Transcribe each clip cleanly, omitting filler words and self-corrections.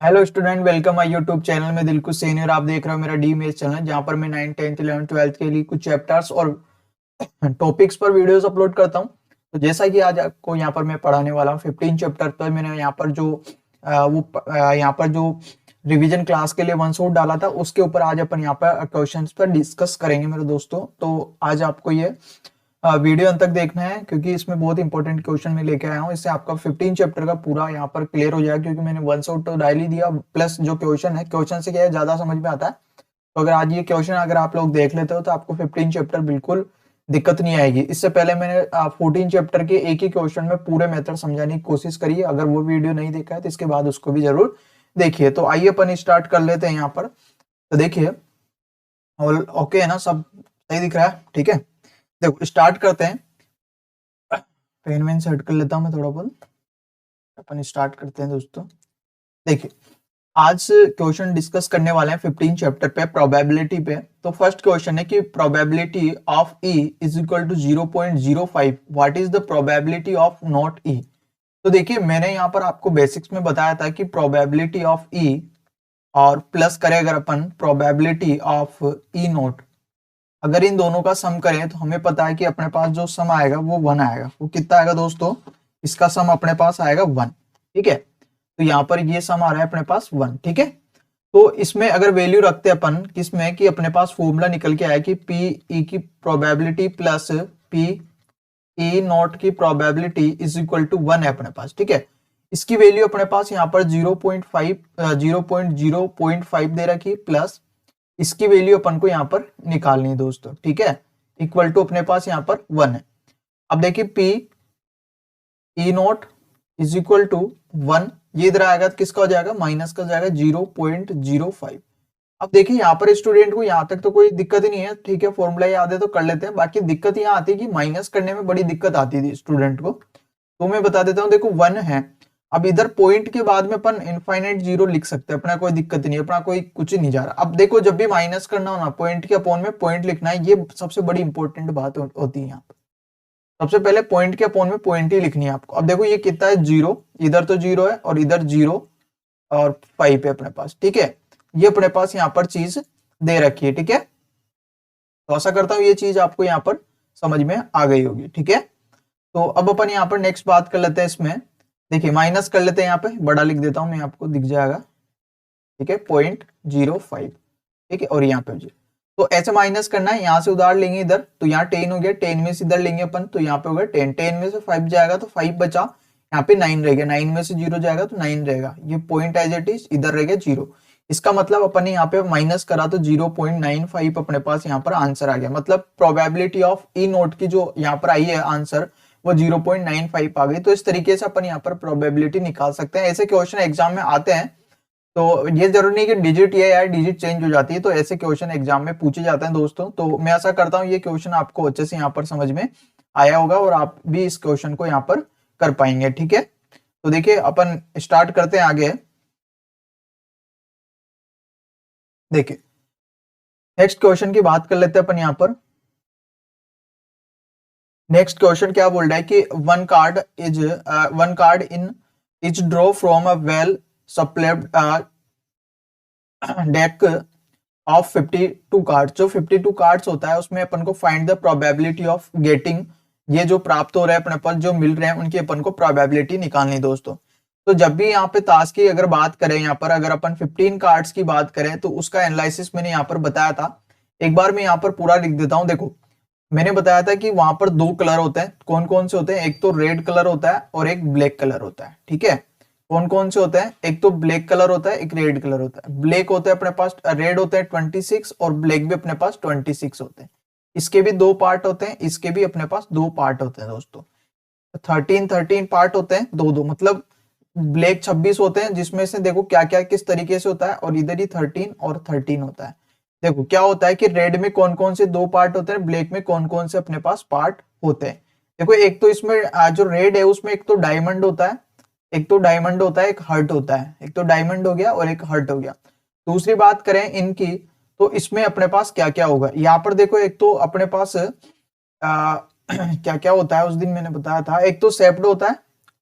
Hello student, welcome my YouTube channel में दिलकुश सैनी और आप देख रहे हो मेरा डी मेथ चैनल जहां पर मैं 9th 10th 11th 12th के लिए कुछ चैप्टर्स और टॉपिक्स पर वीडियोस अपलोड करता हूं। तो जैसा कि आज आपको यहां पर मैं पढ़ाने वाला हूं 15 चैप्टर। तो मैंने यहां पर यहां पर जो रिवीजन क्लास के लिए वन शॉट डाला था उसके ऊपर आज अपन यहां पर क्वेश्चंस पर डिस्कस करेंगे मेरे दोस्तों। तो आज आपको ये वीडियो अंत तक देखना है क्योंकि इसमें बहुत इंपॉर्टेंट क्वेश्चन मैं लेके आया हूँ। इससे आपका 15 चैप्टर का पूरा यहाँ पर क्लियर हो जाएगा क्योंकि मैंने वन शॉट तो डाल ही दिया, प्लस जो क्वेश्चन है क्वेश्चन से क्या है ज्यादा समझ में आता है। तो अगर आज ये क्वेश्चन अगर आप लोग देख लेते हो तो आपको 15 चैप्टर बिल्कुल दिक्कत नहीं आएगी। इससे पहले मैंने 14 चैप्टर के एक ही क्वेश्चन में पूरे मेथड समझाने की कोशिश करी है। अगर वो वीडियो नहीं देखा है तो इसके बाद उसको भी जरूर देखिए। तो आइए अपन स्टार्ट कर लेते हैं यहाँ पर। तो देखिए और ओके है ना, सब सही दिख रहा है? ठीक है, देखो स्टार्ट करते हैं। पेन वेन सेट कर लेता हूं मैं थोड़ा बहुत, अपन स्टार्ट करते हैं दोस्तों। देखिए आज क्वेश्चन डिस्कस करने वाले हैं 15 चैप्टर पे प्रोबेबिलिटी पे। तो फर्स्ट क्वेश्चन है कि probability of E is equal to 0.05, what is the probability of not E. तो देखिए मैंने यहाँ पर आपको बेसिक्स में बताया था कि प्रोबेबिलिटी ऑफ ई और प्लस करें अगर अपन प्रोबेबिलिटी ऑफ ई नॉट, अगर इन दोनों का सम करें तो हमें पता है कि अपने पास जो सम आएगा वो 1 आएगा। वो कितना आएगा दोस्तों? इसका सम अपने पास आएगा 1। ठीक है, तो यहाँ पर ये सम आ रहा है अपने पास 1। ठीक है, तो इसमें अगर वैल्यू रखते हैं अपन किसमें कि अपने पास फॉर्मूला निकल के आया कि पी ई की probability plus P E not की प्रोबेबिलिटी इज इक्वल टू 1 है अपने पास। ठीक है, इसकी वैल्यू अपने पास यहाँ पर 0.5 दे रखी प्लस इसकी वैल्यू अपन को यहाँ पर निकालनी है दोस्तों। ठीक है, इक्वल टू अपने पास यहाँ पर 1 है। अब देखिए P E not is equal to 1, ये इधर आएगा तो किसका हो जाएगा? माइनस का हो जाएगा 0.05। अब देखिए यहाँ पर स्टूडेंट को यहाँ तक तो कोई दिक्कत ही नहीं है। ठीक है, फॉर्मूला याद है तो कर लेते हैं। बाकी दिक्कत यहाँ आती है कि माइनस करने में बड़ी दिक्कत आती थी स्टूडेंट को, तो मैं बता देता हूँ। देखो 1 है, अब इधर पॉइंट के बाद में अपन इनफाइनाइट जीरो लिख सकते हैं, अपना कोई दिक्कत नहीं, अपना कोई कुछ नहीं जा रहा। अब देखो जब भी माइनस करना हो ना, पॉइंट के अपोन में पॉइंट लिखना है, ये सबसे बड़ी इंपॉर्टेंट बात होती है यहाँ पर। सबसे पहले पॉइंट के अपोन में पॉइंट ही लिखनी है आपको। अब देखो ये कितना है? 0, इधर तो 0 है और इधर 0 और 5 है अपने पास। ठीक है, ये अपने पास यहाँ पर चीज दे रखी है। ठीक है, तो आशा करता हूँ ये चीज आपको यहाँ पर समझ में आ गई होगी। ठीक है, तो अब अपन यहाँ पर नेक्स्ट बात कर लेते हैं। इसमें देखिए माइनस कर लेते हैं, यहाँ पे बड़ा लिख देता हूं मैं, आपको दिख जाएगा। ठीक है, 0.05। ठीक है, और यहाँ पे तो ऐसे माइनस करना है, यहाँ से उधार लेंगे इधर, तो यहाँ 10 हो गया, 10 में से इधर लेंगे अपन तो यहाँ पे होगा 10, 10 में से 5 जाएगा तो 5 बचा, यहाँ पे 9 रहेगा, 9 में से 0 जाएगा तो 9 रहेगा। ये पॉइंट एज इट इज इधर रहेगा 0। इसका मतलब अपन ने यहाँ पे माइनस करा तो 0.95 अपने पास यहाँ पर आंसर आ गया। मतलब प्रोबेबिलिटी ऑफ ई नोट की जो यहाँ पर आई है आंसर वो 0.95 आ गई। तो इस तरीके से अपन यहाँ पर प्रोबेबिलिटी निकाल सकते हैं। ऐसे क्वेश्चन एग्जाम में आते हैं, तो ये जरूरी नहीं कि डिजिट ये या डिजिट चेंज हो जाती है, तो ऐसे क्वेश्चन एग्जाम में पूछे जाते हैं दोस्तों। तो मैं आशा करता हूँ ये क्वेश्चन आपको अच्छे से यहाँ पर समझ में आया होगा और आप भी इस क्वेश्चन को यहाँ पर कर पाएंगे। ठीक है, तो देखिए अपन स्टार्ट करते हैं आगे। देखिए नेक्स्ट क्वेश्चन की बात कर लेते हैं अपन यहाँ पर। नेक्स्ट क्वेश्चन क्या बोल रहा है कि one card in is draw from a well supplied deck of 52 card. जो 52 कार्ड्स होता है उसमें अपन को find the probability of getting, ये जो प्राप्त हो रहा है अपने पास जो मिल रहे हैं उनकी अपन को प्रोबेबिलिटी निकालनी दोस्तों। तो जब भी यहाँ पे ताश की अगर बात करें, यहाँ पर अगर अपन 15 कार्ड्स की बात करें तो उसका एनालिसिस मैंने यहाँ पर बताया था। एक बार मैं यहाँ पर पूरा लिख देता हूँ। देखो मैंने बताया था कि वहां पर 2 कलर होते हैं। कौन कौन से होते हैं? एक तो रेड कलर होता है और एक ब्लैक कलर होता है। ठीक है, कौन कौन से होते हैं? एक तो ब्लैक कलर होता है, एक रेड कलर होता है। ब्लैक होते हैं अपने पास, रेड होते हैं 26 और ब्लैक भी अपने पास 26 होते हैं। इसके भी 2 पार्ट होते हैं, इसके भी अपने पास 2 पार्ट होते हैं दोस्तों। 13 पार्ट होते हैं, 2 मतलब ब्लैक 26 होते हैं, जिसमें से देखो क्या क्या किस तरीके से होता है, और इधर ही 13 और 13 होता है। देखो क्या होता है कि रेड में कौन कौन से 2 पार्ट होते हैं, ब्लैक में कौन कौन से अपने पास पार्ट होते हैं। देखो एक तो इसमें जो रेड है उसमें एक तो डायमंड होता है, एक हर्ट होता है। एक तो डायमंड हो गया और एक हर्ट हो गया। दूसरी बात करें इनकी, तो इसमें अपने पास क्या क्या होगा। यहाँ पर देखो एक तो अपने पास क्या क्या होता है, उस दिन मैंने बताया था। एक तो सेप्ड होता है,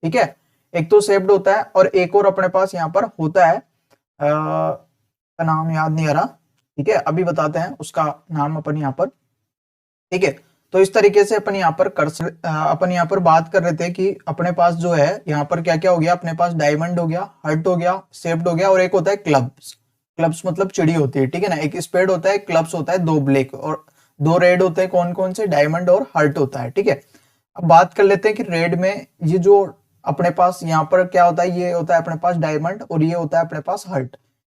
ठीक है, एक तो सेप्ड होता है, और एक और अपने पास यहाँ पर होता है का नाम याद नहीं आ रहा, ठीक है, अभी बताते हैं उसका नाम अपन यहाँ पर, ठीक है। तो इस तरीके से अपन यहाँ पर अपन यहाँ पर बात कर रहे थे कि अपने पास जो है यहाँ पर क्या क्या हो गया, अपने पास डायमंड हो गया, हर्ट हो गया, शेप्ड हो गया, और एक होता है क्लब्स। क्लब्स मतलब चिड़ी होती है, ठीक है ना। एक स्पेड होता है, क्लब्स होता है, दो ब्लैक और दो रेड होते हैं। कौन कौन से? डायमंड और हर्ट होता है, ठीक है। अब बात कर लेते हैं कि रेड में ये जो अपने पास यहाँ पर क्या होता है, ये होता है अपने पास डायमंड और ये होता है अपने पास हर्ट।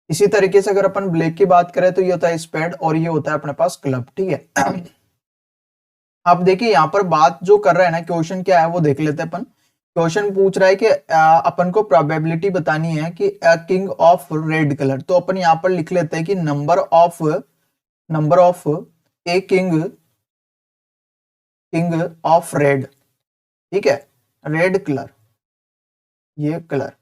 इसी तरीके से अगर अपन ब्लैक की बात करें तो ये होता है स्पेड और ये होता है अपने पास क्लब, ठीक है। अब देखिए यहाँ पर बात जो कर रहा है ना, क्वेश्चन क्या है वो देख लेते हैं अपन। क्वेश्चन पूछ रहा है कि अपन को प्रोबेबिलिटी बतानी है कि किंग ऑफ रेड कलर। तो अपन यहाँ पर लिख लेते हैं कि number of a king of red, ठीक है, रेड कलर, ये कलर।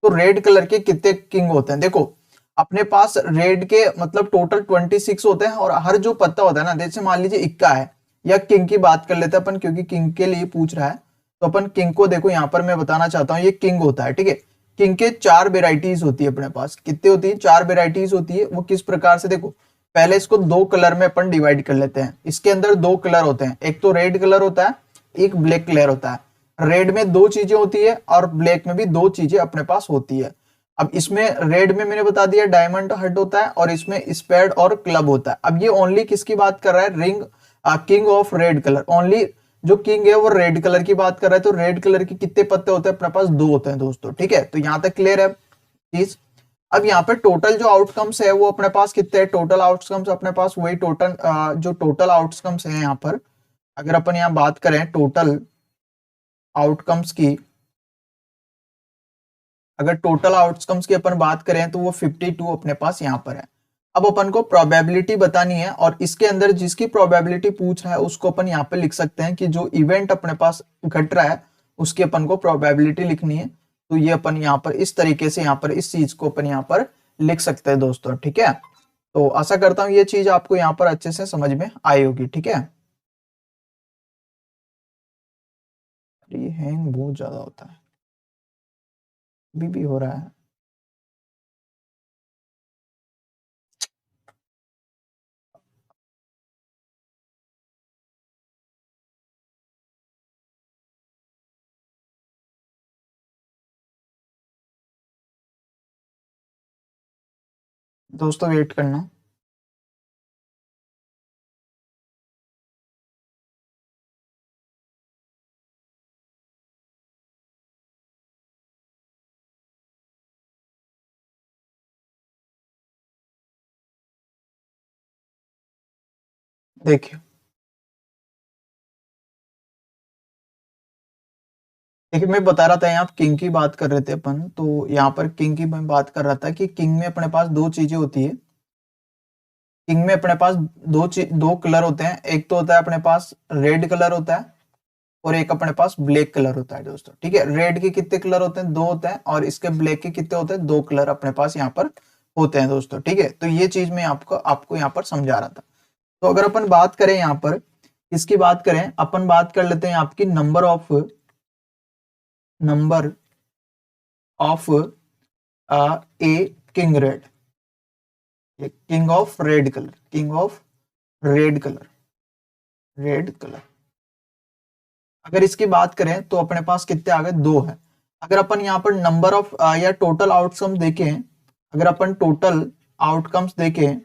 तो रेड कलर के कितने किंग होते हैं? देखो अपने पास रेड के मतलब टोटल 26 होते हैं, और हर जो पत्ता होता है ना, जैसे मान लीजिए इक्का है, या किंग की बात कर लेते हैं अपन, क्योंकि किंग के लिए पूछ रहा है। तो अपन किंग को देखो यहाँ पर मैं बताना चाहता हूँ, ये किंग होता है, ठीक है। किंग के 4 वेराइटीज होती है अपने पास। कितने होती है? 4 वेराइटीज होती है। वो किस प्रकार से? देखो पहले इसको 2 कलर में अपन डिवाइड कर लेते हैं। इसके अंदर 2 कलर होते हैं, एक तो रेड कलर होता है, एक ब्लैक कलर होता है। रेड में 2 चीजें होती है और ब्लैक में भी 2 चीजें अपने पास होती है। अब इसमें रेड में मैंने बता दिया डायमंड हर्ट होता है, और इसमें स्पेड और क्लब होता है। अब ये ओनली किसकी बात कर रहा है? King of red colour. Only जो किंग है वो रेड कलर की बात कर रहा है। तो रेड कलर के कितने पत्ते होते हैं? अपने पास 2 होते हैं दोस्तों, ठीक है। तो यहां तक क्लियर है चीज। अब यहाँ पे टोटल जो आउटकम्स है वो अपने पास कितने हैं? टोटल आउटकम्स अपने पास वही टोटल जो टोटल आउटकम्स है यहाँ पर, अगर अपन यहाँ बात करें टोटल आउटकम्स की, अगर टोटल आउटकम्स की अपन बात करें तो वो 52 अपने पास यहाँ पर है। अब अपन को प्रोबेबिलिटी बतानी है, और इसके अंदर जिसकी प्रोबेबिलिटी पूछ रहा है उसको अपन यहाँ पे लिख सकते हैं कि जो इवेंट अपने पास घट रहा है उसकी अपन को प्रोबेबिलिटी लिखनी है। तो ये अपन यहाँ पर इस तरीके से यहाँ पर इस चीज को अपन यहाँ पर लिख सकते हैं दोस्तों, ठीक है। तो आशा करता हूँ ये चीज आपको यहाँ पर अच्छे से समझ में आई होगी, ठीक है। ये हैंग बहुत ज्यादा होता है, अभी भी हो रहा है। दोस्तों वेट करना। देखिए देखिए मैं बता रहा था, यहाँ किंग की बात कर रहे थे अपन, तो यहाँ पर किंग की मैं बात कर रहा था कि किंग में अपने पास 2 चीजें होती है। किंग में अपने पास 2 कलर होते हैं। एक तो होता है अपने पास रेड कलर होता है, और एक अपने पास ब्लैक कलर होता है दोस्तों, ठीक है। रेड के कितने कलर होते हैं? 2 होते हैं, और इसके ब्लैक के कितने होते हैं? 2 कलर अपने पास यहाँ पर होते हैं दोस्तों, ठीक है। तो ये चीज मैं आपको यहाँ पर समझा रहा था। तो अगर अपन बात करें यहाँ पर इसकी बात करें, अपन बात कर लेते हैं आपकी number of a king red, king of red colour, king of red colour. अगर इसकी बात करें तो अपने पास कितने आ गए? 2 है। अगर अपन यहाँ पर नंबर ऑफ या टोटल आउटकम देखें, अगर अपन टोटल आउटकम्स देखें,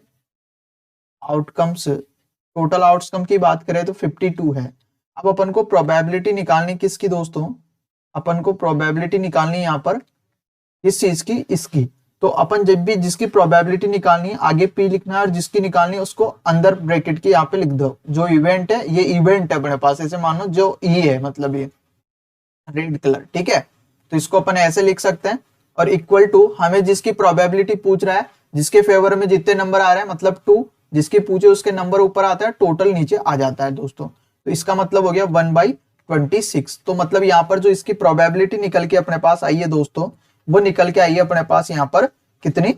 टोटल आउटकम की बात करें तो 52 है। अब अपन को प्रोबेबिलिटी निकालनी किसकी दोस्तों? अपन को प्रोबेबिलिटी निकालनी है यहाँ पर इस चीज की, इसकी। तो अपन जब भी जिसकी प्रोबेबिलिटी निकालनी है आगे पी लिखना है, और जिसकी निकालनी है उसको अंदर ब्रैकेट के यहाँ पे लिख दो। जो इवेंट है, ये इवेंट है अपने पास, ऐसे मानो जो ई है, मतलब ये रेड कलर, ठीक है। तो इसको अपन ऐसे लिख सकते हैं, और इक्वल टू हमें जिसकी प्रोबेबिलिटी पूछ रहा है, जिसके फेवर में जितने नंबर आ रहे हैं मतलब 2, जिसके पूछे उसके नंबर ऊपर आता है, टोटल नीचे आ जाता है दोस्तों। तो इसका मतलब हो गया 1/26। तो मतलब यहाँ पर जो इसकी प्रोबेबिलिटी निकल के अपने पास आई है दोस्तों, वो निकल के आई है अपने पास यहाँ पर कितनी?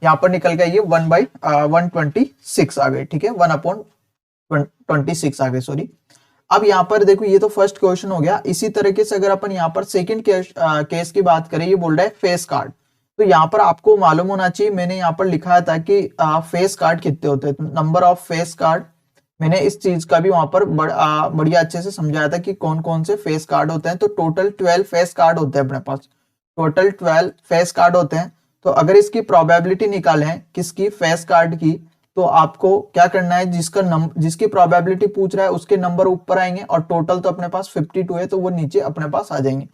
यहाँ पर निकल के आई है 1/126 आ गई, ठीक है, 1/26 आ गई, सॉरी। अब यहाँ पर देखो ये तो फर्स्ट क्वेश्चन हो गया। इसी तरीके से अगर अपन यहाँ पर सेकंड केस की बात करें, ये बोल रहा है फेस कार्ड। तो यहाँ पर आपको मालूम होना चाहिए, मैंने यहाँ पर लिखा था कि फेस कार्ड कितने होते हैं, नंबर ऑफ फेस कार्ड। मैंने इस चीज का भी वहां पर बढ़िया अच्छे से समझाया था कि कौन कौन से फेस कार्ड होते हैं। तो टोटल 12 फेस कार्ड होते हैं अपने पास, टोटल 12 फेस कार्ड होते हैं। तो अगर इसकी प्रोबेबिलिटी निकालें किसकी, फेस कार्ड की, तो आपको क्या करना है, जिसकी प्रोबेबिलिटी पूछ रहा है उसके नंबर ऊपर आएंगे, और टोटल तो अपने पास 52 है तो वो नीचे अपने पास आ जाएंगे।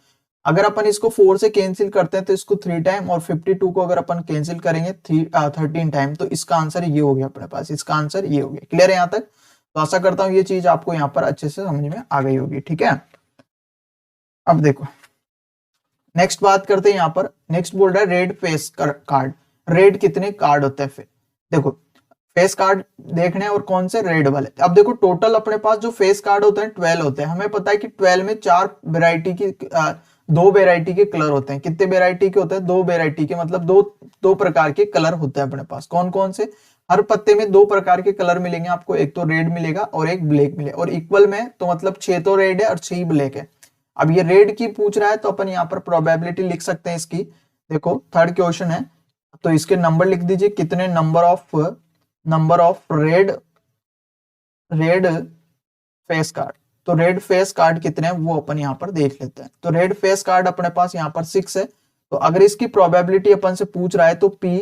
अगर अपन इसको 4 से कैंसिल करते हैं तो इसको 3 टाइम, और 52 को अगर अपन कैंसिल करेंगे 13 टाइम, तो इसका आंसर ये हो गया अपने पास, इसका आंसर ये हो गया। क्लियर है यहाँ तक? तो आशा करता हूँ ये चीज आपको यहाँ पर अच्छे से समझ में आ गई होगी। ठीक है, अब देखो नेक्स्ट बात करते हैं। यहाँ पर नेक्स्ट बोल रहा है रेड फेस कार्ड। रेड कितने कार्ड होते हैं? देखो फेस कार्ड देखने और कौन से, रेड वाले। अब देखो टोटल अपने पास जो फेस कार्ड होते हैं 12 होते हैं। हमें पता है कि 12 में 4 वेराइटी की 2 वेराइटी के कलर होते हैं। कितने वेराइटी के होते हैं? 2 वेराइटी के, मतलब दो प्रकार के कलर होते हैं अपने पास। कौन कौन से? हर पत्ते में 2 प्रकार के कलर मिलेंगे आपको, एक तो रेड मिलेगा और एक ब्लैक मिलेगा, और इक्वल में तो मतलब 6 तो रेड है और 6 ब्लैक है। अब ये रेड की पूछ रहा है तो अपन यहाँ पर प्रोबेबिलिटी लिख सकते हैं इसकी। देखो थर्ड क्वेश्चन है तो इसके नंबर लिख दीजिए, कितने number of red face card. तो रेड फेस कार्ड कितने हैं वो अपन यहाँ पर देख लेते हैं। तो रेड फेस कार्ड अपने पास यहाँ पर 6 है। तो अगर इसकी प्रोबेबिलिटी अपन से पूछ रहा है तो P,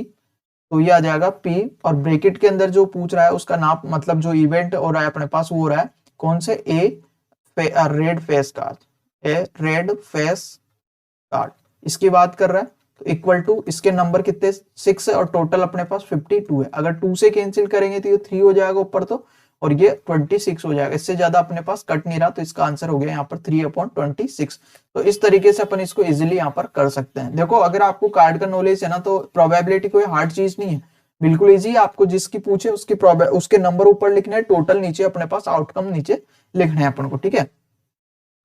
तो ये आ जाएगा P, और ब्रैकेट के अंदर जो पूछ रहा है उसका नाम, मतलब जो इवेंट हो रहा है अपने पास वो हो रहा है कौन से, red face card, red face card इसकी बात कर रहा है। तो इक्वल टू इसके नंबर कितने, 6 है, और टोटल अपने पास 52 है। अगर 2 से कैंसिल करेंगे तो ये 3 हो जाएगा ऊपर तो, और ये 26 हो जाएगा। इससे ज्यादा अपने पास कट नहीं रहा, तो इसका आंसर हो गया यहाँ पर 3/26। तो इस तरीके से अपन इसको इजिली यहाँ पर कर सकते हैं। देखो अगर आपको कार्ड का नॉलेज है ना, तो प्रोबेबिलिटी कोई हार्ड चीज नहीं है, बिल्कुल इजी। आपको जिसकी पूछे उसके नंबर ऊपर लिखना है, टोटल नीचे अपने पास आउटकम नीचे लिखना है अपन को। ठीक है,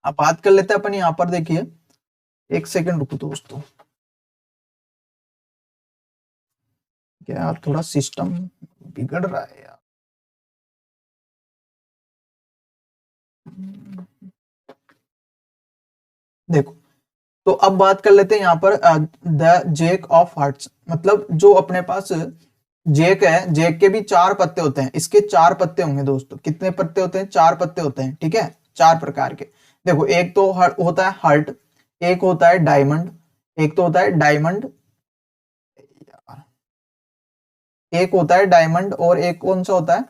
अब बात कर लेते हैं अपन यहाँ पर। देखिए एक सेकंड रुको दोस्तों, क्या यार थोड़ा सिस्टम बिगड़ रहा है यार। देखो तो अब बात कर लेते हैं यहाँ पर द जेक ऑफ हार्ट्स, मतलब जो अपने पास जेक है, जेक के भी 4 पत्ते होते हैं। इसके 4 पत्ते होंगे दोस्तों। कितने पत्ते होते हैं? 4 पत्ते होते हैं। ठीक है, 4 प्रकार के। देखो एक तो होता है हार्ट, एक होता है डायमंड, एक तो होता है डायमंड, एक होता है डायमंड, और एक कौन सा होता है,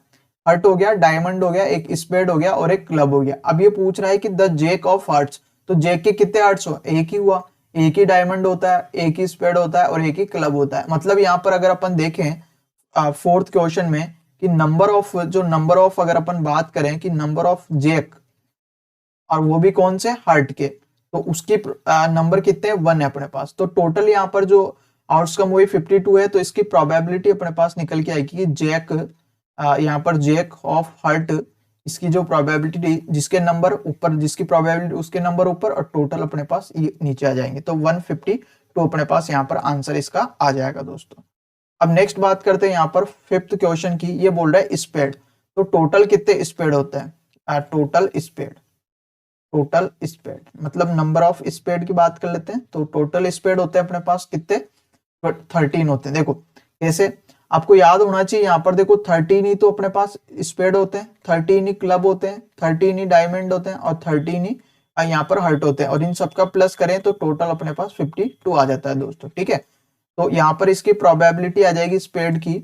हार्ट हो गया, डायमंड हो गया, एक स्पेड हो गया, और एक क्लब हो गया। अब ये पूछ रहा है कि द जेक ऑफ हार्ट्स, तो जेक के कितने हार्ट्स हो? एक ही हुआ, एक ही डायमंड होता है, एक ही स्पेड होता है, और एक ही क्लब होता है। मतलब यहाँ पर अगर अपन देखें फोर्थ क्वेश्चन में कि नंबर ऑफ अगर अपन बात करें कि नंबर ऑफ जेक, और वो भी कौन से, हार्ट के, तो उसकी नंबर कितने हैं? 1 है अपने पास। तो टोटल यहाँ पर जो आउटकम वही 52 है। तो इसकी प्रोबेबिलिटी अपने पास निकल के आएगी कि जेक, यहाँ पर जेक ऑफ हार्ट, इसकी जो प्रोबेबिलिटी, जिसके नंबर ऊपर, जिसकी प्रोबेबिलिटी उसके नंबर ऊपर, और टोटल अपने पास ये नीचे आ जाएंगे। तो 152 अपने पास यहाँ पर आंसर इसका आ जाएगा दोस्तों। अब नेक्स्ट बात करते हैं यहाँ पर 5th क्वेश्चन की। ये बोल रहा है स्पेड, तो टोटल कितने स्पेड होते हैं? टोटल स्पेड मतलब नंबर ऑफ स्पेड की बात कर लेते हैं। तो टोटल स्पेड होते हैं अपने पास कितने? 13 होते हैं। देखो कैसे, आपको याद होना चाहिए यहाँ पर। देखो 13 ही तो अपने पास स्पेड होते हैं, 13 ही क्लब होते हैं, 13 ही डायमंड होते हैं, और 13 ही यहाँ पर हर्ट होते हैं, और इन सबका प्लस करें तो टोटल अपने पास 52 आ जाता है दोस्तों। ठीक है, तो यहाँ पर इसकी प्रोबेबिलिटी आ जाएगी स्पेड की,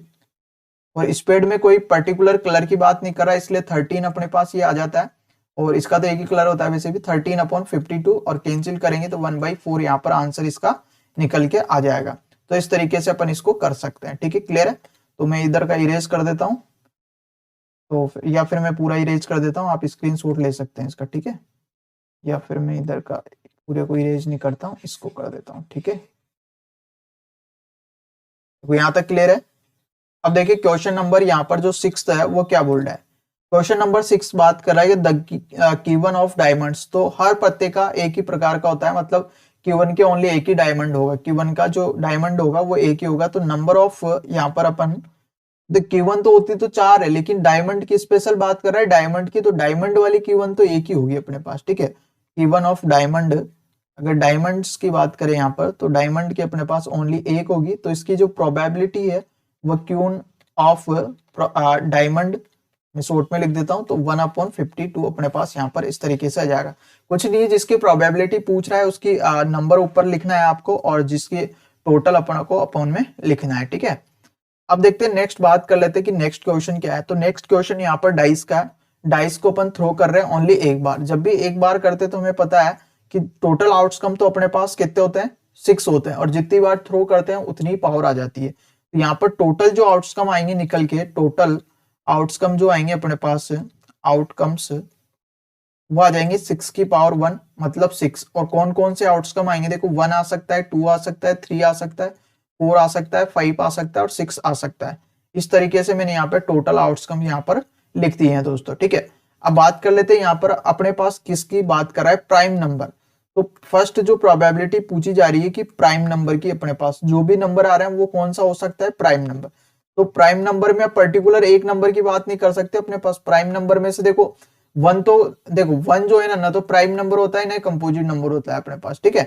और स्पेड में कोई पर्टिकुलर कलर की बात नहीं कर रहा, इसलिए 13 अपने पास ये आ जाता है, और इसका तो एक ही कलर होता है वैसे भी, 13/52, और कैंसिल करेंगे तो 1/4 यहाँ पर आंसर इसका निकल के आ जाएगा। तो इस तरीके से अपन इसको कर सकते हैं। ठीक है, क्लियर है? तो मैं इधर का इरेज कर देता हूं, तो या फिर मैं पूरा इरेज कर देता हूं, आप स्क्रीनशॉट ले सकते हैं इसका। ठीक है, या फिर मैं इधर का पूरे को इरेज नहीं करता हूं, इसको कर देता हूं। ठीक है, तो यहां तक क्लियर है? अब देखिए क्वेश्चन नंबर यहाँ पर जो 6th है वो क्या बोल रहा है। क्वेश्चन नंबर 6 बात कर रहा है द कीवन ऑफ डायमंड्स, तो हर पत्ते का एक ही प्रकार का होता है, मतलब Q1 के ओनली एक ही डायमंड होगा, Q1 का जो डायमंड होगा वो एक ही होगा। तो नंबर ऑफ यहाँ पर अपन Q1 तो होती तो 4 है, लेकिन डायमंड की स्पेशल बात कर रहा है डायमंड की, तो डायमंड वाली Q1 तो एक ही होगी अपने पास। ठीक है, Q1 ऑफ डायमंड अगर डायमंड्स की बात करें यहाँ पर, तो डायमंड की अपने पास ओनली एक होगी, तो इसकी जो प्रोबेबिलिटी है वो क्यून ऑफ डायमंड मैं शॉर्ट में लिख देता हूं, तो 1/52 अपने पास यहाँ पर इस तरीके से आ जाएगा। कुछ नहीं, जिसकी प्रोबेबिलिटी पूछ रहा है उसकी नंबर ऊपर लिखना है आपको, और जिसकी टोटल अपन को अपॉन में लिखना है, ठीक है। अब देखते हैं नेक्स्ट, बात कर लेते हैं कि नेक्स्ट क्वेश्चन क्या है। तो नेक्स्ट क्वेश्चन यहाँ पर डाइस का है। डाइस को अपन थ्रो कर रहे हैं ओनली एक बार। जब भी एक बार करते तो हमें पता है कि टोटल आउटकम तो अपने पास कितने होते हैं, 6 होते हैं, और जितनी बार थ्रो करते हैं उतनी पावर आ जाती है। तो यहाँ पर टोटल जो आउटकम आएंगे निकल के, टोटल आउटकम जो आएंगे अपने पास आउटकम्स, वो आ जाएंगे 6 की पावर 1, मतलब 6। और कौन कौन से आउटकम आएंगे, देखो 1 आ सकता है, 2 आ सकता है, 3 आ सकता है, 4 आ सकता है, 5 आ सकता है और 6 आ सकता है। इस तरीके से मैंने यहाँ पे टोटल आउटकम यहाँ पर लिख दिए हैं दोस्तों, ठीक है। अब बात कर लेते हैं यहाँ पर अपने पास किसकी बात कर रहा है, प्राइम नंबर। तो फर्स्ट जो प्रोबेबिलिटी पूछी जा रही है कि प्राइम नंबर की, अपने पास जो भी नंबर आ रहे हैं वो कौन सा हो सकता है, प्राइम नंबर। तो प्राइम नंबर में पर्टिकुलर एक नंबर की बात नहीं कर सकते अपने पास। प्राइम नंबर में से देखो 1, तो देखो 1 जो है ना तो प्राइम नंबर होता है ना कंपोजिट नंबर होता है अपने पास, ठीक है।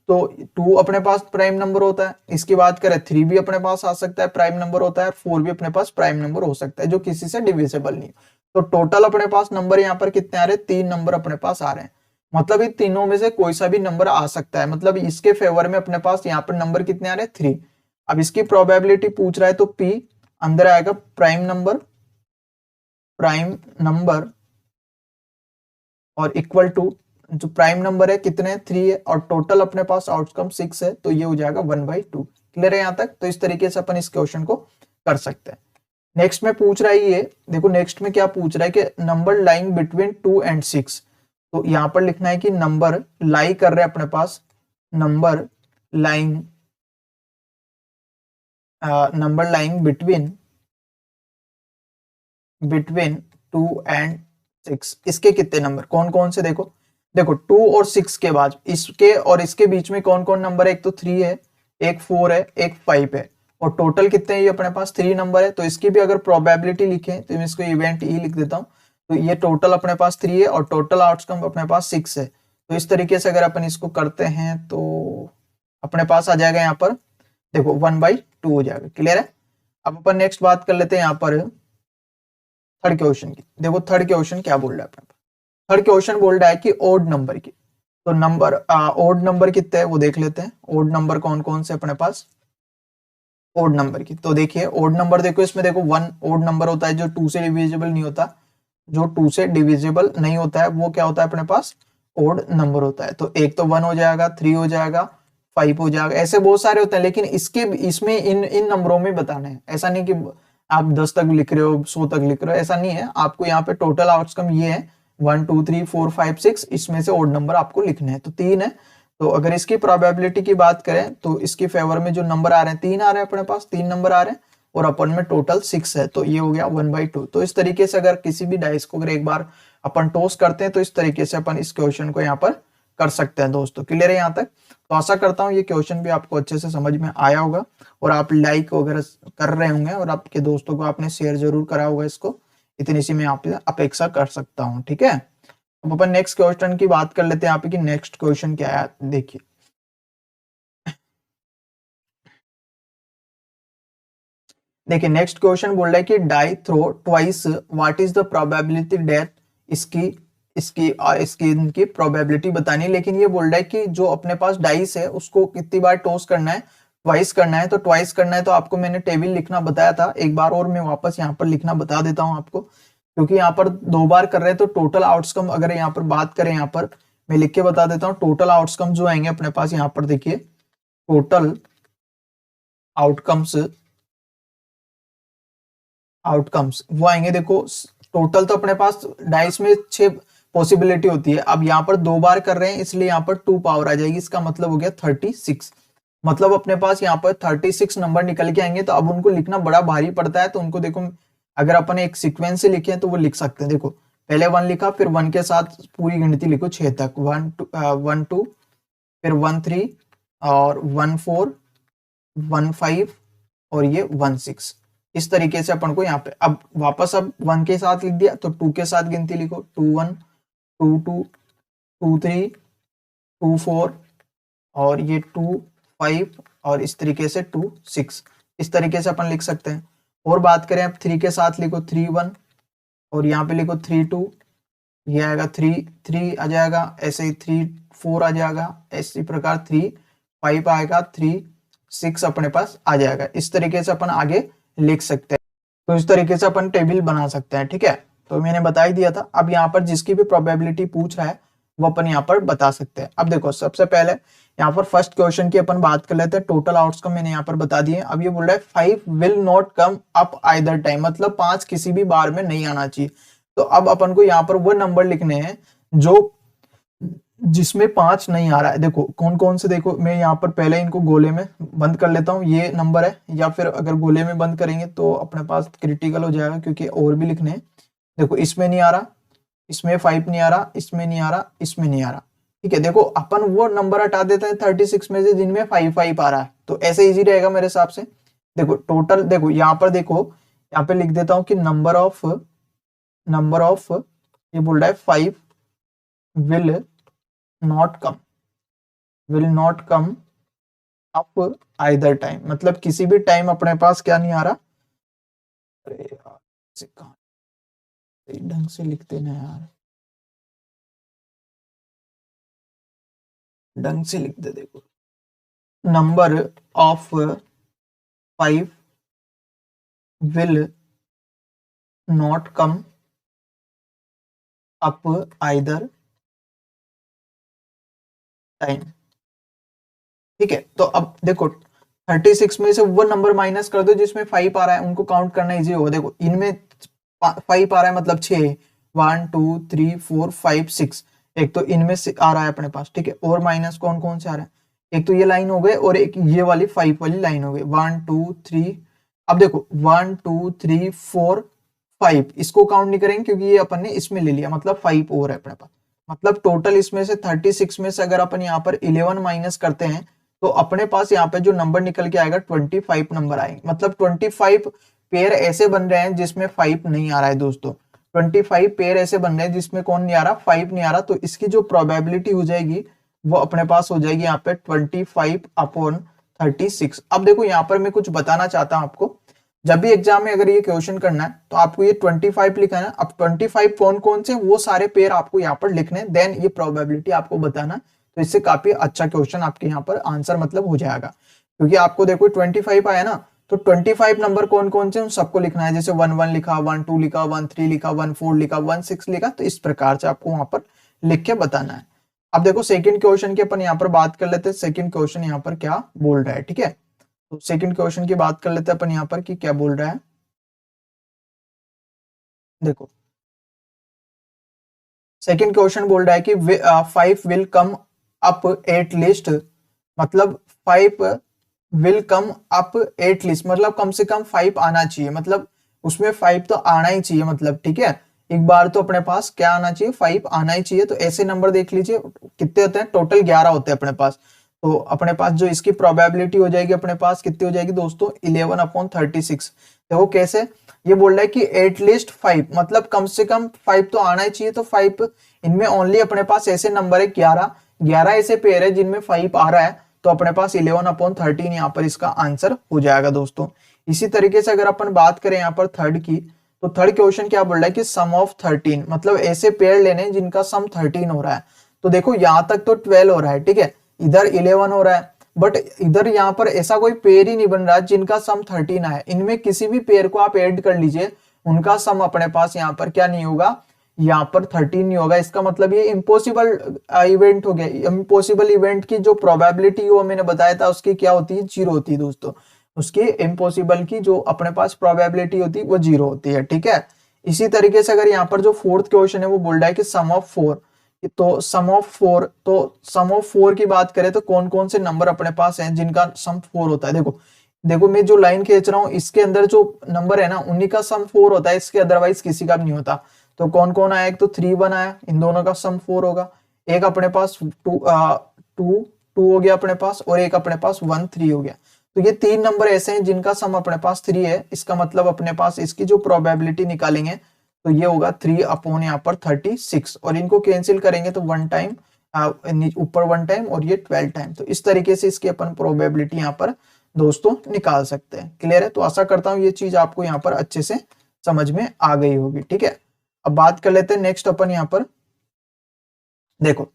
तो 2 अपने पास प्राइम नंबर होता है। इसकी बात करें 3 भी अपने पास आ सकता है, प्राइम नंबर होता है। 4 भी अपने पास प्राइम नंबर हो सकता है जो किसी से डिविजिबल नहीं। तो टोटल अपने पास नंबर यहाँ पर कितने आ रहे हैं, 3 नंबर अपने पास आ रहे हैं। मतलब इन तीनों में से कोई सा भी नंबर आ सकता है। मतलब इसके फेवर में अपने पास यहाँ पर नंबर कितने आ रहे हैं, 3। अब इसकी प्रोबेबिलिटी पूछ रहा है, तो P अंदर आएगा प्राइम नंबर और इक्वल टू जो प्राइम नंबर है कितने, 3 है, और टोटल अपने पास आउटकम 6 है, तो ये हो जाएगा 1/2। क्लियर है यहाँ तक। तो इस तरीके से अपन इस क्वेश्चन को कर सकते हैं। नेक्स्ट में पूछ रहा है ये, देखो नेक्स्ट में क्या पूछ रहा है कि नंबर लाइंग बिटवीन 2 and 6। तो यहाँ पर लिखना है कि नंबर लाई कर रहे हैं अपने पास, नंबर लाइंग बिटवीन 2 and 6। इसके कितने नंबर, कौन कौन से, देखो 2 और 6 के बाद इसके और इसके बीच में कौन कौन नंबर है, एक तो 3 है, एक 4 है, एक 5 है, और टोटल कितने हैं ये अपने पास 3 नंबर है। तो इसकी भी अगर प्रोबेबिलिटी लिखें तो मैं इसको इवेंट ई लिख देता हूँ। तो ये टोटल अपने पास 3 है और टोटल आउटकम अपने पास 6 है। तो इस तरीके से अगर अपन इसको करते हैं तो अपने पास आ जाएगा यहाँ पर, देखो 1/2 हो जाएगा। क्लियर है। अब अपन नेक्स्ट बात कर लेते हैं यहाँ पर थर्ड क्वेश्चन की। देखो थर्ड क्वेश्चन क्या बोल रहा है अपने पास। थर्ड क्वेश्चन बोल रहा है कि ओड नंबर की। तो नंबर ओड नंबर कितने हैं वो देख लेते हैं। ओड नंबर कौन कौन से अपने पास, ओड नंबर की। तो देखिए ओड नंबर, देखो इसमें देखो 1 ओड नंबर होता है जो 2 से डिविजिबल नहीं होता। जो 2 से डिविजिबल नहीं होता है वो क्या होता है अपने पास, ओड नंबर होता है। तो एक तो 1 हो जाएगा, 3 हो जाएगा, 5 हो जाएगा, ऐसे बहुत सारे होते हैं। लेकिन इसमें इन नंबरों में बताना है। ऐसा नहीं कि आप 10 तक लिख रहे हो, 100 तक लिख रहे हो, ऐसा नहीं है। आपको यहाँ पे टोटल आउटकम ये है 1 2 3 4 5 6, इसमें से ओड नंबर आपको लिखने हैं। तो 3 है। तो अगर इसकी प्रोबेबिलिटी की बात करें तो इसके फेवर में जो नंबर आ रहे हैं 3 आ रहे हैं अपने पास, 3 नंबर आ रहे हैं, और अपन में टोटल 6 है। तो ये हो गया 1/2। तो इस तरीके से अगर किसी भी डाइस को अगर एक बार अपन टॉस करते हैं तो इस तरीके से अपन इस क्वेश्चन को यहाँ पर कर सकते हैं दोस्तों। क्लियर है यहाँ तक। तो आशा करता हूँ ये क्वेश्चन भी आपको अच्छे से समझ में आया होगा और आप लाइक वगैरह कर रहे होंगे और आपके दोस्तों को आपने शेयर जरूर करा होगा इसको। इतनी सी मैं आप अपेक्षा कर सकता हूँ, ठीक है। अब अपन नेक्स्ट क्वेश्चन की बात कर लेते हैं यहाँ पे कि नेक्स्ट क्वेश्चन क्या है। देखिए नेक्स्ट क्वेश्चन बोल रहा है कि die throw twice what is the probability that. इसकी इसकी इसकी इनकी प्रोबेबिलिटी बतानी है। लेकिन ये बोल रहा है कि जो अपने पास डाइस है उसको कितनी बार टॉस करना है, ट्वाइस करना है। तो ट्वाइस करना है तो आपको मैंने टेबल लिखना बताया था एक बार, और मैं वापस यहाँ पर लिखना बता देता हूँ आपको, क्योंकि यहाँ पर 2 बार कर रहे हैं। तो टोटल आउटकम अगर यहाँ पर बात करें, यहाँ पर मैं लिख के बता देता हूँ। टोटल आउटकम जो आएंगे अपने पास यहाँ पर देखिए, टोटल आउटकम्स वो आएंगे। देखो टोटल तो अपने पास डाइस में 6 पॉसिबिलिटी होती है। अब यहाँ पर 2 बार कर रहे हैं इसलिए यहाँ पर 2 पावर आ जाएगी। इसका मतलब हो गया 36। मतलब अपने पास यहाँ पर 36 नंबर निकल के आएंगे। तो अब उनको लिखना बड़ा भारी पड़ता है। तो उनको देखो अगर अपन एक सीक्वेंस से लिखे तो वो लिख सकते हैं। देखो पहले 1 लिखा, फिर 1 के साथ पूरी गिनती लिखो 6 तक, 1 2 फिर 1 3 और 1 4 1 5 और ये 1 6। इस तरीके से अपन को यहाँ पे अब वापस अब 1 के साथ लिख दिया तो 2 के साथ गिनती लिखो, 2 1 2 2 2 3 2 4 और ये 2 5 और इस तरीके से 2 6, इस तरीके से अपन लिख सकते हैं। और बात करें अब 3 के साथ, लिखो 3 1 और यहाँ पे लिखो 3 2, ये आएगा 3 3 आ जाएगा, ऐसे ही 3 4 आ जाएगा, इसी प्रकार 3 5 आएगा, 3 6 अपने पास आ जाएगा। इस तरीके से अपन आगे लिख सकते हैं। तो इस तरीके से अपन टेबल बना सकते हैं, ठीक है। तो मैंने बता ही दिया था। अब यहाँ पर जिसकी भी प्रोबेबिलिटी पूछ रहा है वो अपन यहाँ पर बता सकते हैं। अब देखो सबसे पहले यहाँ पर फर्स्ट क्वेश्चन की अपन बात कर लेते हैं। टोटल आउटकम मैंने यहाँ पर बता दिए। अब ये बोल रहा है 5 will not come up either time, मतलब 5 किसी भी बार में नहीं आना चाहिए। तो अब अपन को यहाँ पर वो नंबर लिखने हैं जो जिसमें 5 नहीं आ रहा है। देखो कौन कौन से, देखो मैं यहाँ पर पहले इनको गोले में बंद कर लेता हूँ, ये नंबर है, या फिर अगर गोले में बंद करेंगे तो अपने पास क्रिटिकल हो जाएगा क्योंकि और भी लिखने हैं। देखो इसमें नहीं आ रहा, इसमें 5 नहीं आ रहा, इसमें नहीं आ रहा, इसमें नहीं आ रहा, ठीक है। देखो अपन वो नंबर हटा देते हैं 36 में से जिनमें 5 5 आ रहा है, तो ऐसे इजी रहेगा मेरे हिसाब से। देखो टोटल, देखो यहाँ पर, देखो यहाँ पे लिख देता हूँ कि नंबर ऑफ ये बोल रहा है 5 will not come up either time, मतलब किसी भी टाइम अपने पास क्या नहीं आ रहा। अरे यार सही ढंग से लिखते ना यार, ढंग से लिख दे। देखो number of 5 will not come up either time, ठीक है। तो अब देखो 36 में से वो नंबर माइनस कर दो जिसमें 5 आ रहा है, उनको काउंट करना इजी होगा। देखो इनमें 5 आ रहा है मतलब 6, 1 2 3 4 5 6, एक तो इनमें से आ रहा है अपने पास, ठीक है। और माइनस कौन कौन से आ रहा है, एक तो ये लाइन हो गए और एक ये वाली 5 वाली लाइन हो गई, 1 2 3। अब देखो 1 2 3 4 5, इसको काउंट नहीं करेंगे क्योंकि ये अपन ने इसमें ले लिया, मतलब 5 और है अपने पास। मतलब टोटल इसमें से 36 में से अगर अपन यहाँ पर 11 माइनस करते हैं तो अपने पास यहाँ पे जो नंबर निकल के आएगा 25 नंबर आएंगे। मतलब 25 पेयर ऐसे बन रहे हैं जिसमें 5 नहीं आ रहा है दोस्तों। 25 पेयर ऐसे बन रहे हैं जिसमें कौन नहीं आ रहा, 5 नहीं आ रहा। तो इसकी जो प्रोबेबिलिटी हो जाएगी वो अपने पास हो जाएगी यहाँ पे 25/36। अब देखो यहाँ पर मैं कुछ बताना चाहता हूँ आपको। जब भी एग्जाम में अगर ये क्वेश्चन करना है तो आपको ये 25 लिखना है। अब 25 कौन कौन से, वो सारे पेयर आपको यहाँ पर लिखने हैं, देन ये प्रोबेबिलिटी आपको बताना। तो इससे काफी अच्छा क्वेश्चन आपके यहाँ पर आंसर मतलब हो जाएगा, क्योंकि आपको देखो 25 आया ना, तो 25 नंबर कौन कौन से उन सबको लिखना है। जैसे 1 1 लिखा, 1 2 लिखा, 1 3 लिखा, 1 4 लिखा, 1 6 लिखा, तो इस प्रकार से आपको वहां पर लिख के बताना है। अब देखो सेकंड क्वेश्चन की अपन यहाँ पर बात कर लेते हैं। सेकंड क्वेश्चन यहाँ पर क्या बोल रहा है, ठीक है। तो सेकंड क्वेश्चन की बात कर लेते हैं अपन यहाँ पर कि क्या बोल रहा है। देखो सेकंड क्वेश्चन बोल रहा है कि 5 will come up at least, मतलब 5 will come up at least, मतलब कम से कम 5 आना चाहिए, मतलब उसमें 5 तो आना ही चाहिए, मतलब ठीक है। एक बार तो अपने पास क्या आना चाहिए, 5 आना ही चाहिए। तो ऐसे नंबर देख लीजिए कितने होते हैं, टोटल 11 होते हैं अपने पास। तो अपने पास जो इसकी प्रोबेबिलिटी हो जाएगी अपने पास कितनी हो जाएगी दोस्तों, 11/36। देखो कैसे, ये बोल रहा है कि एटलीस्ट 5, मतलब कम से कम 5 तो आना ही चाहिए। तो 5 इनमें ओनली अपने पास ऐसे नंबर है 11 ऐसे पेयर है जिनमें 5 आ रहा है। तो अपने पास 11/13 यहाँ पर इसका आंसर हो जाएगा दोस्तों। इसी तरीके से अगर अपन बात करें यहाँ पर थर्ड की, तो थर्ड क्वेश्चन क्या बोल रहा है कि सम ऑफ 13, मतलब ऐसे पेयर लेने जिनका सम 13 हो रहा है। तो देखो यहाँ तक तो 12 हो रहा है, ठीक है, इधर 11 हो रहा है, बट इधर यहाँ पर ऐसा कोई पेयर ही नहीं बन रहा जिनका सम 13 आए। इनमें किसी भी पेयर को आप ऐड कर लीजिए, उनका सम अपने पास यहाँ पर क्या नहीं होगा, यहाँ पर 13 नहीं होगा। इसका मतलब ये इम्पॉसिबल इवेंट हो गया। इम्पॉसिबल इवेंट की जो प्रोबेबिलिटी वो मैंने बताया था उसकी क्या होती है, 0 होती है दोस्तों। उसकी इम्पॉसिबल की जो अपने पास प्रोबेबिलिटी होती है वो 0 होती है, ठीक है। इसी तरीके से अगर यहाँ पर जो फोर्थ क्वेश्चन है वो बोल रहा है कि सम ऑफ 4, तो सम ऑफ 4 की बात करें तो कौन कौन से नंबर अपने पास हैं जिनका सम 4 होता है। देखो मैं जो लाइन खींच रहा हूँ इसके अंदर जो नंबर है ना उन्हीं का सम 4 होता है, इसके अदरवाइज किसी का भी नहीं होता। तो कौन कौन आया, एक तो 3 1 आया, इन दोनों का सम 4 होगा। एक अपने पास 2 हो गया अपने पास, और एक अपने पास 1 3 हो गया। तो ये 3 नंबर ऐसे हैं जिनका सम अपने पास 3 है। इसका मतलब अपने पास इसकी जो प्रोबेबिलिटी निकालेंगे तो ये होगा 3 अपॉन यहाँ पर 36, और इनको कैंसिल करेंगे तो 1 टाइम ऊपर 1 टाइम और ये 12 टाइम। तो इस तरीके से इसकी अपन प्रोबेबिलिटी यहाँ पर दोस्तों निकाल सकते हैं। क्लियर है? तो आशा करता हूँ ये चीज आपको यहाँ पर अच्छे से समझ में आ गई होगी। ठीक है, अब बात कर लेते हैं नेक्स्ट अपन यहाँ पर देखो,